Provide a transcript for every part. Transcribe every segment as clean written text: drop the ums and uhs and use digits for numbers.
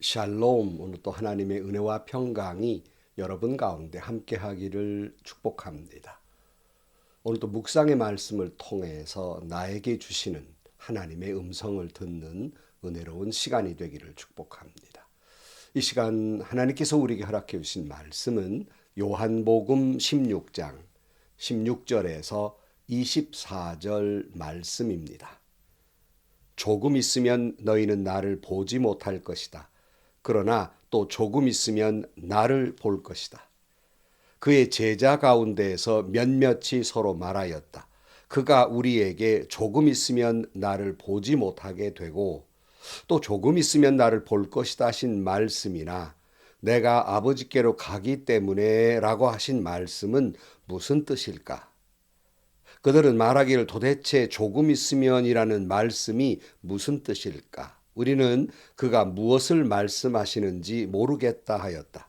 샬롬. 오늘 또 하나님의 은혜와 평강이 여러분 가운데 함께하기를 축복합니다. 오늘 또 묵상의 말씀을 통해서 나에게 주시는 하나님의 음성을 듣는 은혜로운 시간이 되기를 축복합니다. 이 시간 하나님께서 우리에게 허락해 주신 말씀은 요한복음 16장 16절에서 24절 말씀입니다. 조금 있으면 너희는 나를 보지 못할 것이다. 그러나 또 조금 있으면 나를 볼 것이다. 그의 제자 가운데에서 몇몇이 서로 말하였다. 그가 우리에게 조금 있으면 나를 보지 못하게 되고 또 조금 있으면 나를 볼 것이다 하신 말씀이나 내가 아버지께로 가기 때문에 라고 하신 말씀은 무슨 뜻일까? 그들은 말하기를 도대체 조금 있으면이라는 말씀이 무슨 뜻일까? 우리는 그가 무엇을 말씀하시는지 모르겠다 하였다.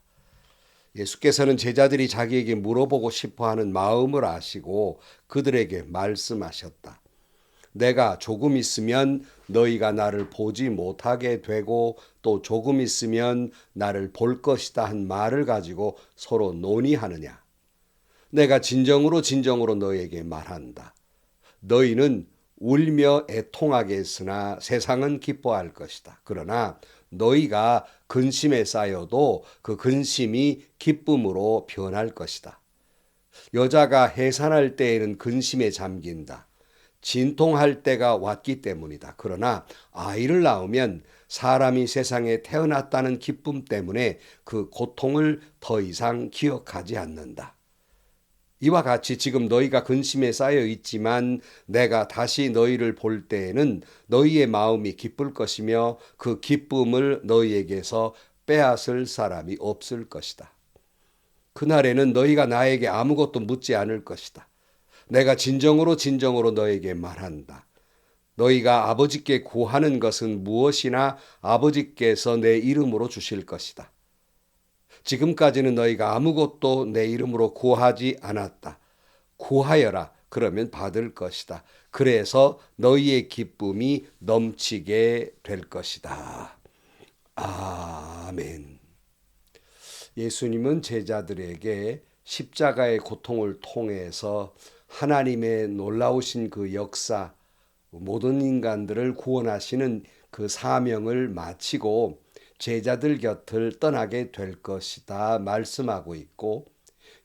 예수께서는 제자들이 자기에게 물어보고 싶어 하는 마음을 아시고 그들에게 말씀하셨다. 내가 조금 있으면 너희가 나를 보지 못하게 되고 또 조금 있으면 나를 볼 것이다 한 말을 가지고 서로 논의하느냐. 내가 진정으로 너희에게 말한다. 너희는 울며 애통하겠으나 세상은 기뻐할 것이다. 그러나 너희가 근심에 쌓여도 그 근심이 기쁨으로 변할 것이다. 여자가 해산할 때에는 근심에 잠긴다. 진통할 때가 왔기 때문이다. 그러나 아이를 낳으면 사람이 세상에 태어났다는 기쁨 때문에 그 고통을 더 이상 기억하지 않는다. 이와 같이 지금 너희가 근심에 쌓여 있지만 내가 다시 너희를 볼 때에는 너희의 마음이 기쁠 것이며 그 기쁨을 너희에게서 빼앗을 사람이 없을 것이다. 그날에는 너희가 나에게 아무것도 묻지 않을 것이다. 내가 진정으로 너에게 말한다. 너희가 아버지께 구하는 것은 무엇이나 아버지께서 내 이름으로 주실 것이다. 지금까지는 너희가 아무것도 내 이름으로 구하지 않았다. 구하여라. 그러면 받을 것이다. 그래서 너희의 기쁨이 넘치게 될 것이다. 아멘. 예수님은 제자들에게 십자가의 고통을 통해서 하나님의 놀라우신 그 역사, 모든 인간들을 구원하시는 그 사명을 마치고 제자들 곁을 떠나게 될 것이다 말씀하고 있고,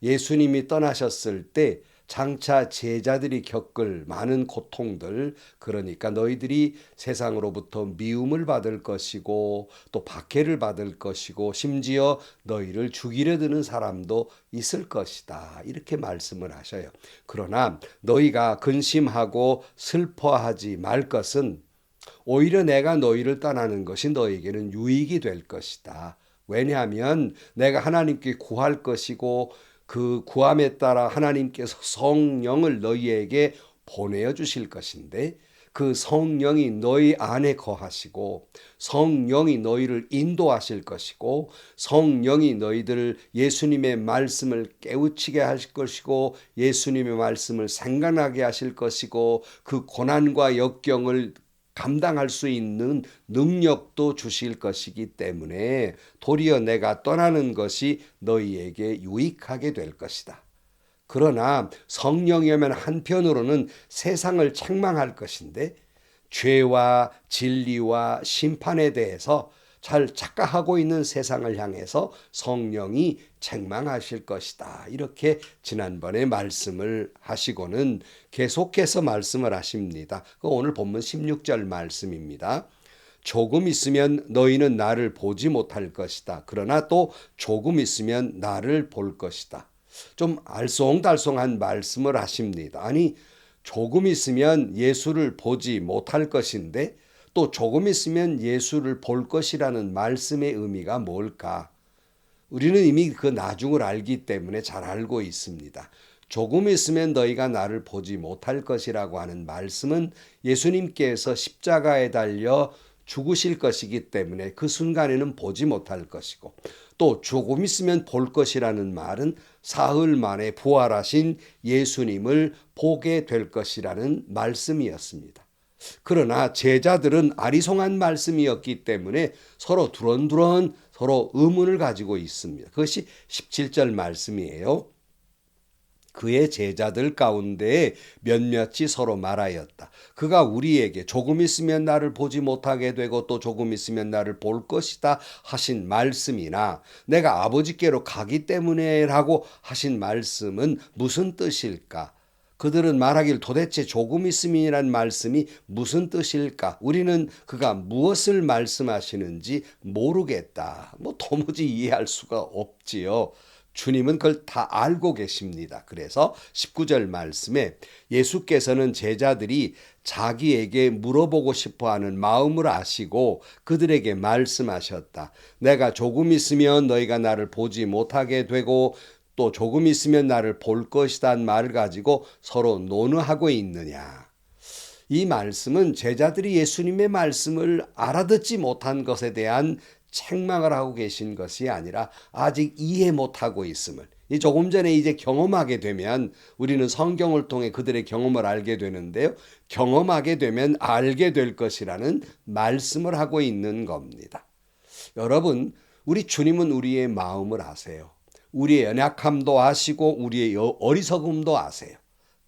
예수님이 떠나셨을 때 장차 제자들이 겪을 많은 고통들, 그러니까 너희들이 세상으로부터 미움을 받을 것이고 또 박해를 받을 것이고 심지어 너희를 죽이려 드는 사람도 있을 것이다, 이렇게 말씀을 하셔요. 그러나 너희가 근심하고 슬퍼하지 말 것은 오히려 내가 너희를 떠나는 것이 너희에게는 유익이 될 것이다. 왜냐하면 내가 하나님께 구할 것이고 그 구함에 따라 하나님께서 성령을 너희에게 보내어 주실 것인데, 그 성령이 너희 안에 거하시고 성령이 너희를 인도하실 것이고 성령이 너희들을 예수님의 말씀을 깨우치게 하실 것이고 예수님의 말씀을 생각나게 하실 것이고 그 고난과 역경을 감당할 수 있는 능력도 주실 것이기 때문에 도리어 내가 떠나는 것이 너희에게 유익하게 될 것이다. 그러나 성령이면 한편으로는 세상을 책망할 것인데 죄와 진리와 심판에 대해서 잘 착각하고 있는 세상을 향해서 성령이 책망하실 것이다. 이렇게 지난번에 말씀을 하시고는 계속해서 말씀을 하십니다. 오늘 본문 16절 말씀입니다. 조금 있으면 너희는 나를 보지 못할 것이다. 그러나 또 조금 있으면 나를 볼 것이다. 좀 알쏭달쏭한 말씀을 하십니다. 아니, 조금 있으면 예수를 보지 못할 것인데 또 조금 있으면 예수를 볼 것이라는 말씀의 의미가 뭘까? 우리는 이미 그 나중을 알기 때문에 잘 알고 있습니다. 조금 있으면 너희가 나를 보지 못할 것이라고 하는 말씀은 예수님께서 십자가에 달려 죽으실 것이기 때문에 그 순간에는 보지 못할 것이고, 또 조금 있으면 볼 것이라는 말은 사흘 만에 부활하신 예수님을 보게 될 것이라는 말씀이었습니다. 그러나 제자들은 아리송한 말씀이었기 때문에 서로 두런두런 서로 의문을 가지고 있습니다. 그것이 17절 말씀이에요. 그의 제자들 가운데 몇몇이 서로 말하였다. 그가 우리에게 조금 있으면 나를 보지 못하게 되고 또 조금 있으면 나를 볼 것이다 하신 말씀이나 내가 아버지께로 가기 때문에라고 하신 말씀은 무슨 뜻일까? 그들은 말하길 도대체 조금 있음이란 말씀이 무슨 뜻일까? 우리는 그가 무엇을 말씀하시는지 모르겠다. 도무지 이해할 수가 없지요. 주님은 그걸 다 알고 계십니다. 그래서 19절 말씀에 예수께서는 제자들이 자기에게 물어보고 싶어하는 마음을 아시고 그들에게 말씀하셨다. 내가 조금 있으면 너희가 나를 보지 못하게 되고 또 조금 있으면 나를 볼 것이란 말을 가지고 서로 논의하고 있느냐. 이 말씀은 제자들이 예수님의 말씀을 알아듣지 못한 것에 대한 책망을 하고 계신 것이 아니라 아직 이해 못하고 있음을, 조금 전에 이제 경험하게 되면 우리는 성경을 통해 그들의 경험을 알게 되는데요. 경험하게 되면 알게 될 것이라는 말씀을 하고 있는 겁니다. 여러분, 우리 주님은 우리의 마음을 아세요. 우리의 연약함도 아시고 우리의 어리석음도 아세요.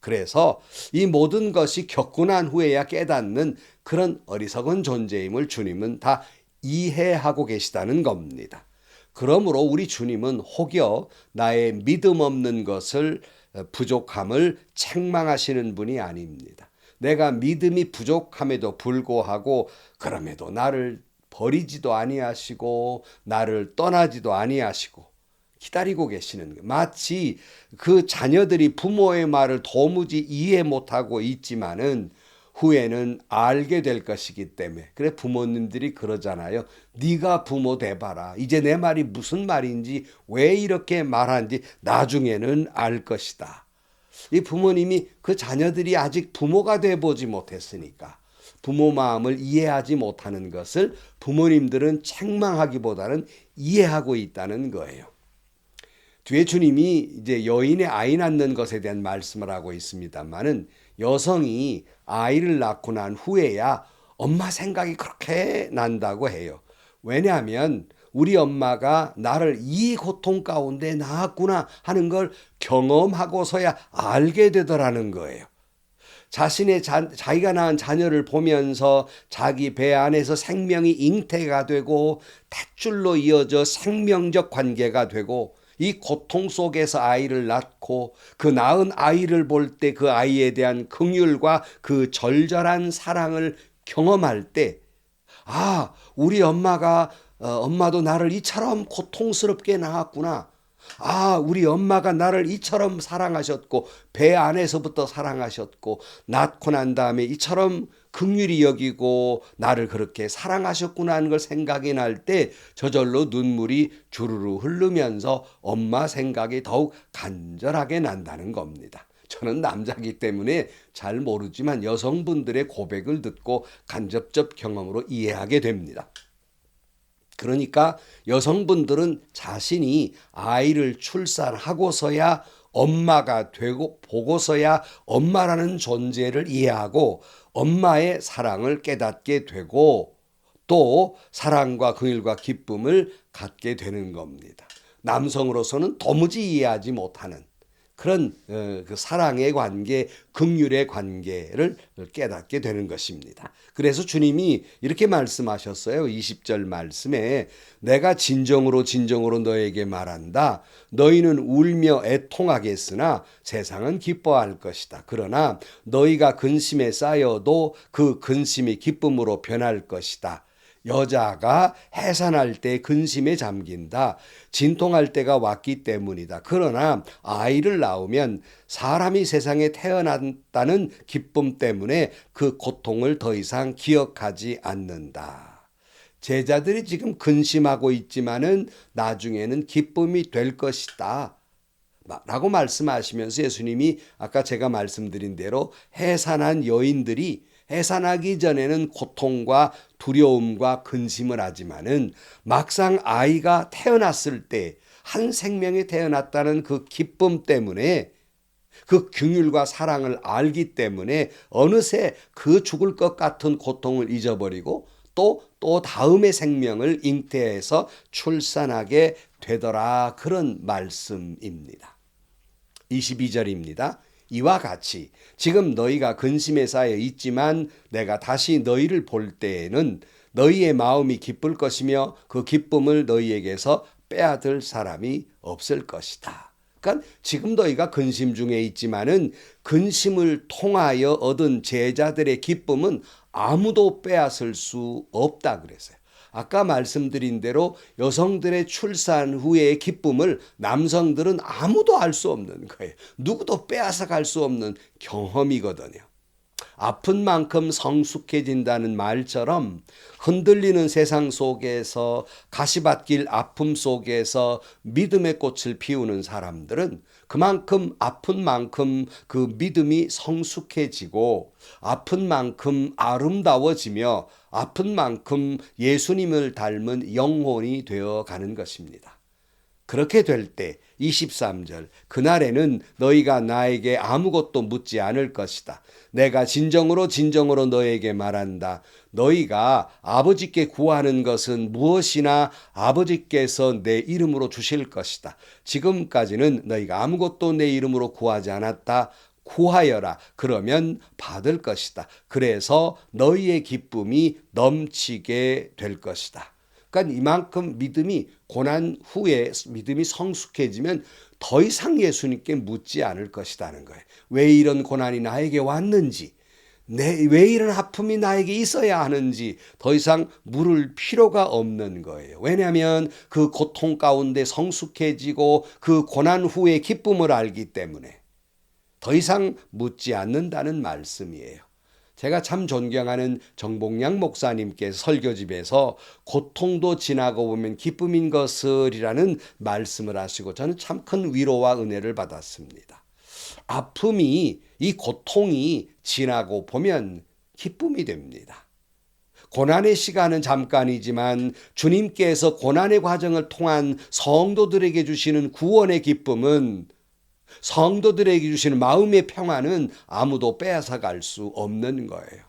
그래서 이 모든 것이 겪고 난 후에야 깨닫는 그런 어리석은 존재임을 주님은 다 이해하고 계시다는 겁니다. 그러므로 우리 주님은 혹여 나의 믿음 없는 것을 부족함을 책망하시는 분이 아닙니다. 내가 믿음이 부족함에도 불구하고 그럼에도 나를 버리지도 아니하시고 나를 떠나지도 아니하시고 기다리고 계시는 거예요. 마치 그 자녀들이 부모의 말을 도무지 이해 못하고 있지만은 후에는 알게 될 것이기 때문에. 그래 부모님들이 그러잖아요. 네가 부모 돼봐라. 이제 내 말이 무슨 말인지 왜 이렇게 말하는지 나중에는 알 것이다. 이 부모님이 그 자녀들이 아직 부모가 돼보지 못했으니까 부모 마음을 이해하지 못하는 것을 부모님들은 책망하기보다는 이해하고 있다는 거예요. 뒤에 주님이 이제 여인의 아이 낳는 것에 대한 말씀을 하고 있습니다만은 여성이 아이를 낳고 난 후에야 엄마 생각이 그렇게 난다고 해요. 왜냐하면 우리 엄마가 나를 이 고통 가운데 낳았구나 하는 걸 경험하고서야 알게 되더라는 거예요. 자기가 낳은 자녀를 보면서 자기 배 안에서 생명이 잉태가 되고 탯줄로 이어져 생명적 관계가 되고 이 고통 속에서 아이를 낳고 그 낳은 아이를 볼 때 그 아이에 대한 긍휼과 그 절절한 사랑을 경험할 때, 우리 엄마도 나를 이처럼 고통스럽게 낳았구나. 우리 엄마가 나를 이처럼 사랑하셨고 배 안에서부터 사랑하셨고 낳고 난 다음에 이처럼 긍휼히 여기고 나를 그렇게 사랑하셨구나 하는 걸 생각이 날 때 저절로 눈물이 주르르 흐르면서 엄마 생각이 더욱 간절하게 난다는 겁니다. 저는 남자이기 때문에 잘 모르지만 여성분들의 고백을 듣고 간접적 경험으로 이해하게 됩니다. 그러니까 여성분들은 자신이 아이를 출산하고서야 엄마가 되고 보고서야 엄마라는 존재를 이해하고 엄마의 사랑을 깨닫게 되고 또 사랑과 긍휼과 기쁨을 갖게 되는 겁니다. 남성으로서는 도무지 이해하지 못하는 그런 그 사랑의 관계, 긍휼의 관계를 깨닫게 되는 것입니다. 그래서 주님이 이렇게 말씀하셨어요. 20절 말씀에 내가 진정으로 너에게 말한다. 너희는 울며 애통하겠으나 세상은 기뻐할 것이다. 그러나 너희가 근심에 쌓여도 그 근심이 기쁨으로 변할 것이다. 여자가 해산할 때 근심에 잠긴다. 진통할 때가 왔기 때문이다. 그러나 아이를 낳으면 사람이 세상에 태어났다는 기쁨 때문에 그 고통을 더 이상 기억하지 않는다. 제자들이 지금 근심하고 있지만은 나중에는 기쁨이 될 것이다. 라고 말씀하시면서 예수님이 아까 제가 말씀드린 대로 해산한 여인들이 해산하기 전에는 고통과 두려움과 근심을 하지만은 막상 아이가 태어났을 때 한 생명이 태어났다는 그 기쁨 때문에 그 긍휼과 사랑을 알기 때문에 어느새 그 죽을 것 같은 고통을 잊어버리고 또 다음의 생명을 잉태해서 출산하게 되더라. 그런 말씀입니다. 22절입니다. 이와 같이 지금 너희가 근심에 쌓여 있지만 내가 다시 너희를 볼 때에는 너희의 마음이 기쁠 것이며 그 기쁨을 너희에게서 빼앗을 사람이 없을 것이다. 그러니까 지금 너희가 근심 중에 있지만은 근심을 통하여 얻은 제자들의 기쁨은 아무도 빼앗을 수 없다 그랬어요. 아까 말씀드린 대로 여성들의 출산 후의 기쁨을 남성들은 아무도 알 수 없는 거예요. 누구도 빼앗아 갈 수 없는 경험이거든요. 아픈 만큼 성숙해진다는 말처럼 흔들리는 세상 속에서 가시밭길 아픔 속에서 믿음의 꽃을 피우는 사람들은 그만큼 아픈 만큼 그 믿음이 성숙해지고 아픈 만큼 아름다워지며 아픈 만큼 예수님을 닮은 영혼이 되어 가는 것입니다. 그렇게 될 때 23절 그날에는 너희가 나에게 아무것도 묻지 않을 것이다. 내가 진정으로 너희에게 말한다. 너희가 아버지께 구하는 것은 무엇이나 아버지께서 내 이름으로 주실 것이다. 지금까지는 너희가 아무것도 내 이름으로 구하지 않았다. 구하여라. 그러면 받을 것이다. 그래서 너희의 기쁨이 넘치게 될 것이다. 그러니까 이만큼 믿음이 고난 후에 믿음이 성숙해지면 더 이상 예수님께 묻지 않을 것이라는 거예요. 왜 이런 고난이 나에게 왔는지, 왜 이런 아픔이 나에게 있어야 하는지 더 이상 물을 필요가 없는 거예요. 왜냐하면 그 고통 가운데 성숙해지고 그 고난 후의 기쁨을 알기 때문에 더 이상 묻지 않는다는 말씀이에요. 제가 참 존경하는 정봉양 목사님께서 설교집에서 고통도 지나고 보면 기쁨인 것을이라는 말씀을 하시고 저는 참 큰 위로와 은혜를 받았습니다. 아픔이 이 고통이 지나고 보면 기쁨이 됩니다. 고난의 시간은 잠깐이지만 주님께서 고난의 과정을 통한 성도들에게 주시는 구원의 기쁨은 성도들에게 주시는 마음의 평안은 아무도 빼앗아 갈 수 없는 거예요.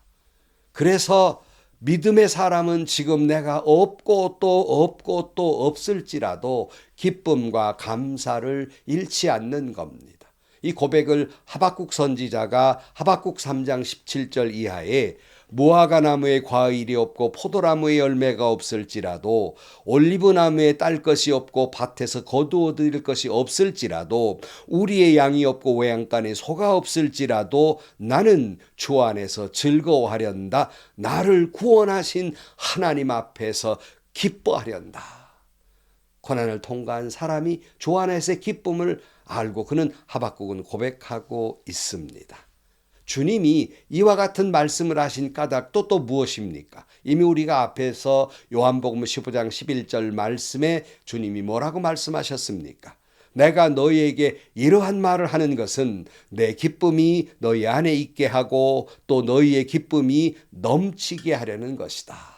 그래서 믿음의 사람은 지금 내가 없고 또 없을지라도 기쁨과 감사를 잃지 않는 겁니다. 이 고백을 하박국 선지자가 하박국 3장 17절 이하에 무화과 나무에 과일이 없고 포도나무에 열매가 없을지라도 올리브나무에 딸 것이 없고 밭에서 거두어 들일 것이 없을지라도 우리의 양이 없고 외양간에 소가 없을지라도 나는 주 안에서 즐거워하련다. 나를 구원하신 하나님 앞에서 기뻐하련다. 고난을 통과한 사람이 주 안에서의 기쁨을 알고 그는 하박국은 고백하고 있습니다. 주님이 이와 같은 말씀을 하신 까닭도 또 무엇입니까? 이미 우리가 앞에서 요한복음 15장 11절 말씀에 주님이 뭐라고 말씀하셨습니까? 내가 너희에게 이러한 말을 하는 것은 내 기쁨이 너희 안에 있게 하고 또 너희의 기쁨이 넘치게 하려는 것이다.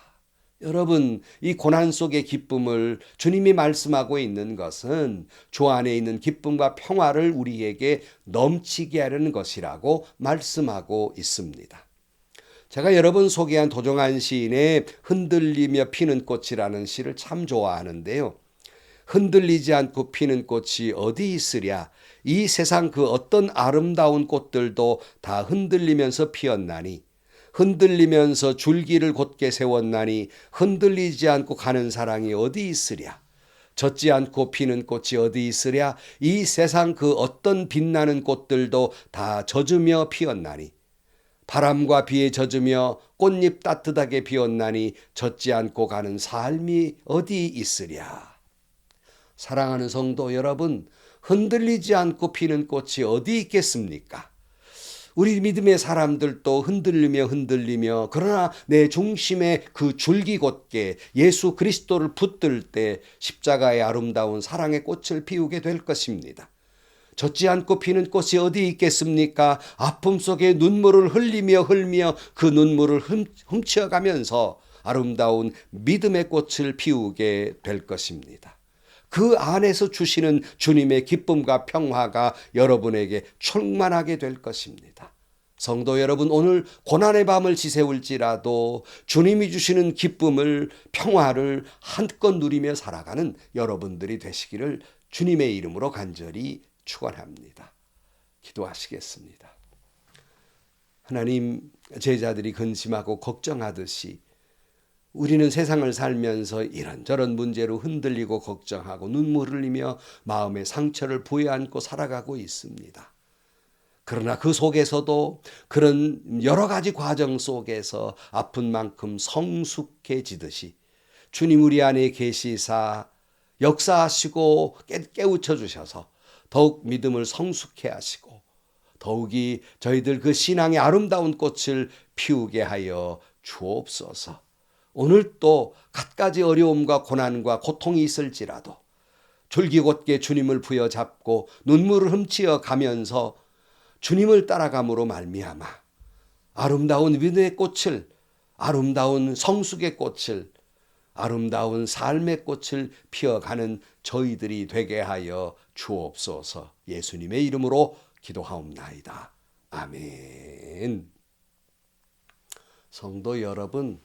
여러분, 이 고난 속의 기쁨을 주님이 말씀하고 있는 것은 주 안에 있는 기쁨과 평화를 우리에게 넘치게 하려는 것이라고 말씀하고 있습니다. 제가 여러 번 소개한 도종환 시인의 흔들리며 피는 꽃이라는 시를 참 좋아하는데요. 흔들리지 않고 피는 꽃이 어디 있으랴? 이 세상 그 어떤 아름다운 꽃들도 다 흔들리면서 피었나니 흔들리면서 줄기를 곧게 세웠나니 흔들리지 않고 가는 사랑이 어디 있으랴? 젖지 않고 피는 꽃이 어디 있으랴? 이 세상 그 어떤 빛나는 꽃들도 다 젖으며 피었나니 바람과 비에 젖으며 꽃잎 따뜻하게 피었나니 젖지 않고 가는 삶이 어디 있으랴? 사랑하는 성도 여러분, 흔들리지 않고 피는 꽃이 어디 있겠습니까? 우리 믿음의 사람들도 흔들리며 그러나 내 중심에 그 줄기 곧게 예수 그리스도를 붙들 때 십자가의 아름다운 사랑의 꽃을 피우게 될 것입니다. 젖지 않고 피는 꽃이 어디 있겠습니까? 아픔 속에 눈물을 흘리며 그 눈물을 훔쳐가면서 아름다운 믿음의 꽃을 피우게 될 것입니다. 그 안에서 주시는 주님의 기쁨과 평화가 여러분에게 충만하게 될 것입니다. 성도 여러분, 오늘 고난의 밤을 지새울지라도 주님이 주시는 기쁨을, 평화를 한껏 누리며 살아가는 여러분들이 되시기를 주님의 이름으로 간절히 축원합니다. 기도하시겠습니다. 하나님, 제자들이 근심하고 걱정하듯이 우리는 세상을 살면서 이런저런 문제로 흔들리고 걱정하고 눈물 흘리며 마음의 상처를 부여안고 살아가고 있습니다. 그러나 그 속에서도 그런 여러 가지 과정 속에서 아픈 만큼 성숙해지듯이 주님 우리 안에 계시사 역사하시고 깨우쳐 주셔서 더욱 믿음을 성숙해 하시고 더욱이 저희들 그 신앙의 아름다운 꽃을 피우게 하여 주옵소서. 오늘 또 갖가지 어려움과 고난과 고통이 있을지라도 줄기곧게 주님을 부여잡고 눈물을 훔치어 가면서 주님을 따라감으로 말미암아 아름다운 믿음의 꽃을, 아름다운 성숙의 꽃을, 아름다운 삶의 꽃을 피어가는 저희들이 되게 하여 주옵소서. 예수님의 이름으로 기도하옵나이다. 아멘. 성도 여러분,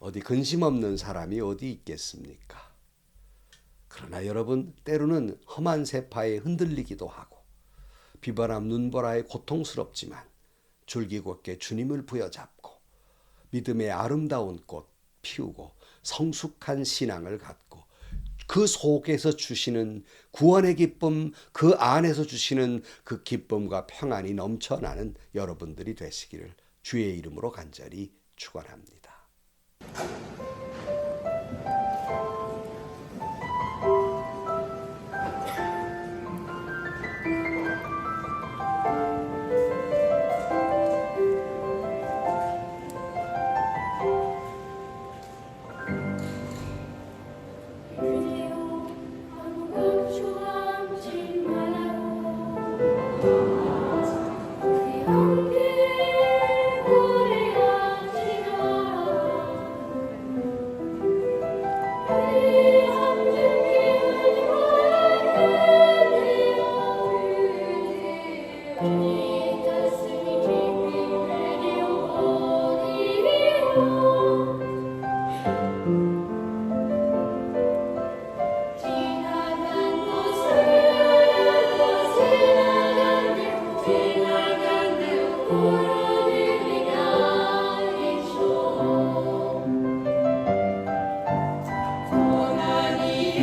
어디 근심 없는 사람이 어디 있겠습니까? 그러나 여러분, 때로는 험한 세파에 흔들리기도 하고 비바람 눈보라에 고통스럽지만 줄기곧게 주님을 부여잡고 믿음의 아름다운 꽃 피우고 성숙한 신앙을 갖고 그 속에서 주시는 구원의 기쁨, 그 안에서 주시는 그 기쁨과 평안이 넘쳐나는 여러분들이 되시기를 주의 이름으로 간절히 축원합니다.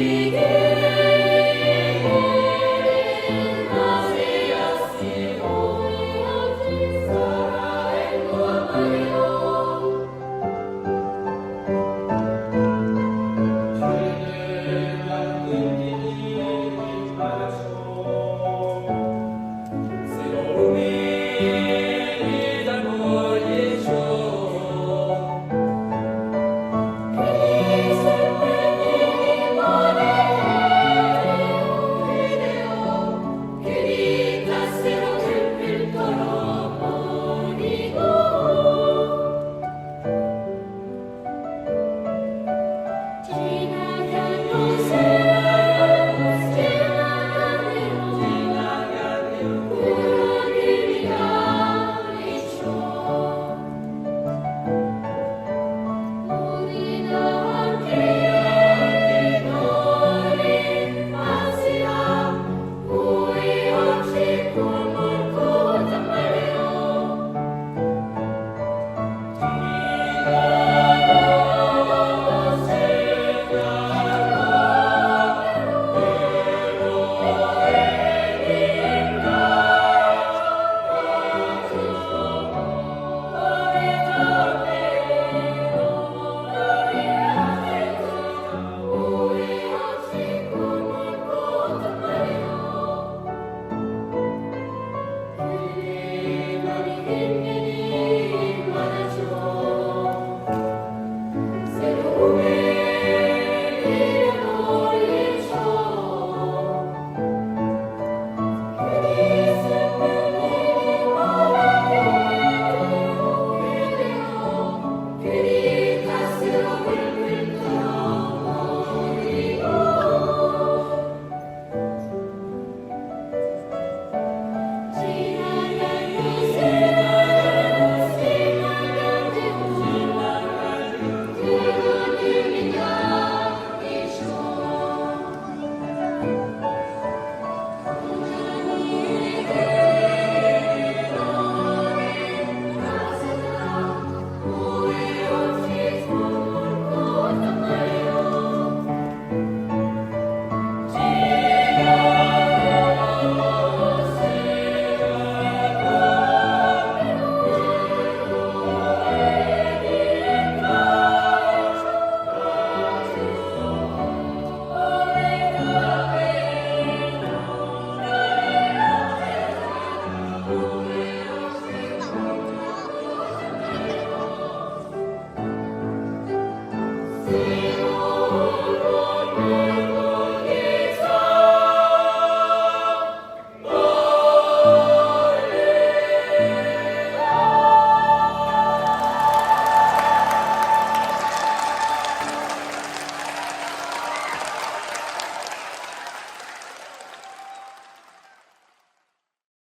He